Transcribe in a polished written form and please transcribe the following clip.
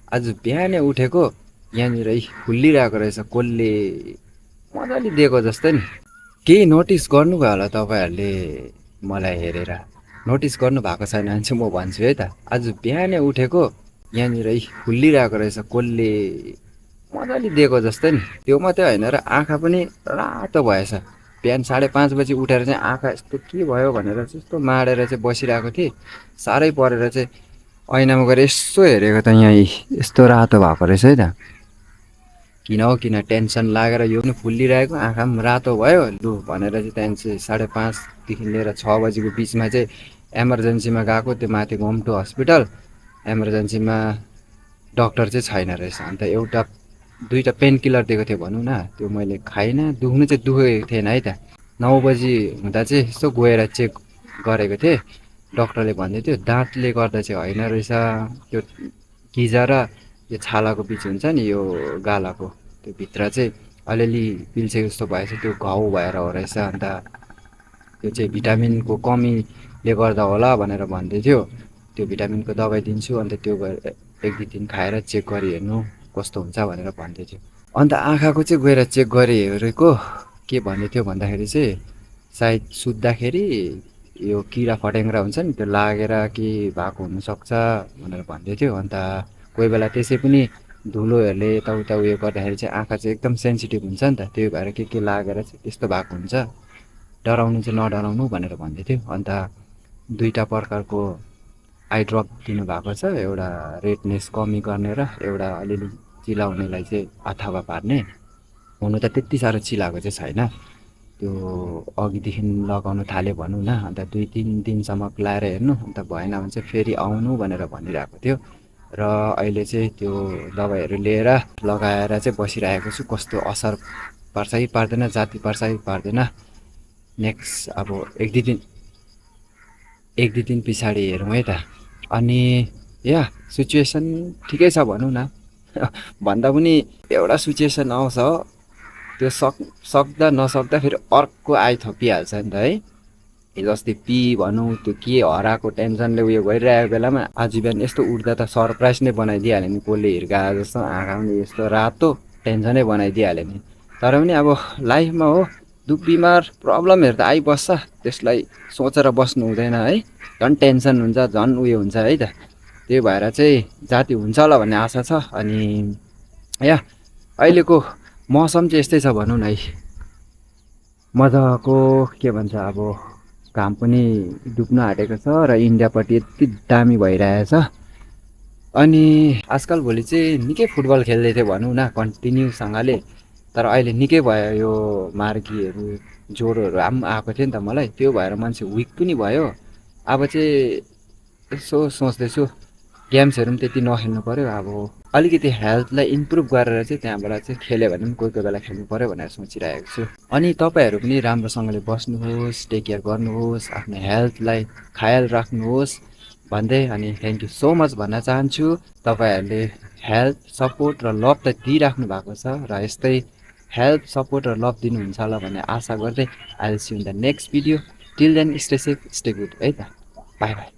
आज बिहानै उठेको यहाँनिर फुल्लिरहेको रहेछ, कसले मजाले दिएको जस्तै नि। केही नोटिस गर्नुभयो होला तपाईँहरूले, मलाई हेरेर नोटिस गर्नुभएको छैन भने चाहिँ म भन्छु है त। आज बिहानै उठेको यहाँनिर फुल्लिरहेको रहेछ, कसले मजाले दिएको जस्तै नि। त्यो मात्रै होइन र आँखा पनि रातो भएछ। बिहान 5:30 बजी उठेर चाहिँ आँखा यस्तो के भयो भनेर चाहिँ यस्तो माडेर चाहिँ बसिरहेको थिएँ। साह्रै परेर चाहिँ ऐनामा गएर यसो हेरेको त यहाँ यस्तो रातो भएको रहेछ है त। किन हो किन टेन्सन लागेर यो पनि फुल्लिरहेको, आँखा पनि रातो भयो लु भनेर चाहिँ त्यहाँदेखि चाहिँ 5:30देखि लिएर 6 बजीको बिचमा चाहिँ एमर्जेन्सीमा गएको। त्यो माथि होम टु हस्पिटल। एमर्जेन्सीमा डक्टर चाहिँ छैन रहेछ। अन्त एउटा दुईवटा पेन किलर दिएको थियो भनौँ न, त्यो मैले खाइनँ। दुख्नु चाहिँ दुखेको थिएन है त। 9 बजी हुँदा चाहिँ यसो गएर चेक गरेको थिएँ। डक्टरले भन्दै थियो दाँतले गर्दा चाहिँ होइन रहेछ, त्यो गिजा र यो छालाको बिच हुन्छ नि, यो गालाको त्यो भित्र चाहिँ अलिअलि पिल्से जस्तो भएछ, त्यो घाउ भएर हो रहेछ। अन्त त्यो चाहिँ भिटामिनको कमीले गर्दा होला भनेर भन्दै थियो। त्यो भिटामिनको दबाई दिन्छु, अन्त त्यो एक दुई दिन खाएर चेक गरिहेर्नु कस्तो हुन्छ भनेर भन्दै थियो। अन्त आँखाको चाहिँ गएर चेक गरिहेरेको के भन्दै थियो भन्दाखेरि चाहिँ सायद सुत्दाखेरि यो किरा फट्याङ्ग्रा हुन्छ नि, त्यो लागेर के भएको हुनसक्छ भनेर भन्दै थियो। अन्त कोही बेला त्यसै पनि धुलोहरूले यताउता उयो गर्दाखेरि चाहिँ आँखा चाहिँ एकदम सेन्सिटिभ हुन्छ नि त, त्यही भएर के लागेर चाहिँ त्यस्तो भएको हुन्छ, डराउनु चाहिँ नडराउनु भनेर भन्दै थियो। अन्त दुईवटा प्रकारको आई ड्रप दिनुभएको छ, एउटा रेडनेस कमी गर्ने र एउटा अलिअलि चिलाउनेलाई चाहिँ अथवा पार्ने। हुनु त त्यति साह्रो चिलाएको चाहिँ छैन, त्यो अघिदेखि लगाउनु थाल्यो भनौँ न। अन्त 2-3 दिनसम्म लाएर हेर्नु, अन्त भएन भने चाहिँ फेरि आउनु भनेर भनिरहेको थियो। र अहिले चाहिँ त्यो दबाईहरू लिएर लगाएर चाहिँ बसिरहेको छु। कस्तो असर पर्छ कि पार्दैन, जाती पर्छ कि पार्दैन, नेक्स्ट अब एक दुई दिन पछाडि हेरौँ है त। अनि सिचुएसन ठिकै छ भनौँ न। भन्दा पनि एउटा सिचुएसन आउँछ हो, त्यो सक्दा नसक्दा फेरि अर्को आइथपिहाल्छ नि त है। हिजो अस्ति भनौँ त्यो के हराएको टेन्सनले उयो गरिरहेको बेलामा आज बिहान यस्तो उठ्दा त सरप्राइज नै बनाइदिइहाल्यो नि, कसले हिर्काए जस्तो, आँखा पनि यस्तो रातो, टेन्सनै बनाइदिइहाल्यो नि। तर पनि अब लाइफमा हो, दुख बिमार प्रब्लमहरू त आइबस्छ, त्यसलाई सोचेर बस्नु हुँदैन है। झन् टेन्सन हुन्छ, झन् उयो हुन्छ है त। त्यही भएर चाहिँ जाती हुन्छ होला भन्ने आशा छ। अनि अहिलेको मौसम चाहिँ यस्तै छ भनौँ न है, मजाको के भन्छ अब, घाम पनि डुब्न आँटेको छ र इन्डियापट्टि यति दामी भइरहेछ। अनि आजकल भोलि चाहिँ निकै फुटबल खेल्दै थियो भनौँ न कन्टिन्यूसँगले। तर अहिले निकै भयो यो मार्कीहरू ज्वरोहरू पनि आएको थियो नि त मलाई, त्यो भएर मान्छे विक पनि भयो। अब चाहिँ यसो सोच्दैछु गेम्सहरू पनि त्यति नखेल्नु पऱ्यो, अब अलिकति हेल्थलाई इम्प्रुभ गरेर चाहिँ त्यहाँबाट चाहिँ खेल्यो भने पनि कोही कोही बेला खेल्नु पऱ्यो भनेर सोचिरहेको छु। अनि तपाईँहरू पनि राम्रोसँगले बस्नुहोस्, टेक केयर गर्नुहोस्, आफ्नो हेल्थलाई ख्याल राख्नुहोस् भन्दै अनि थ्याङ्क यू सो मच भन्न चाहन्छु। तपाईँहरूले हेल्प सपोर्ट र लभ त दिइराख्नु भएको छ र यस्तै हेल्प सपोर्ट र लभ दिनुहुन्छ होला भन्ने आशा गर्दै I will see you in the next video. Till then stay safe, stay good है त। Bye by.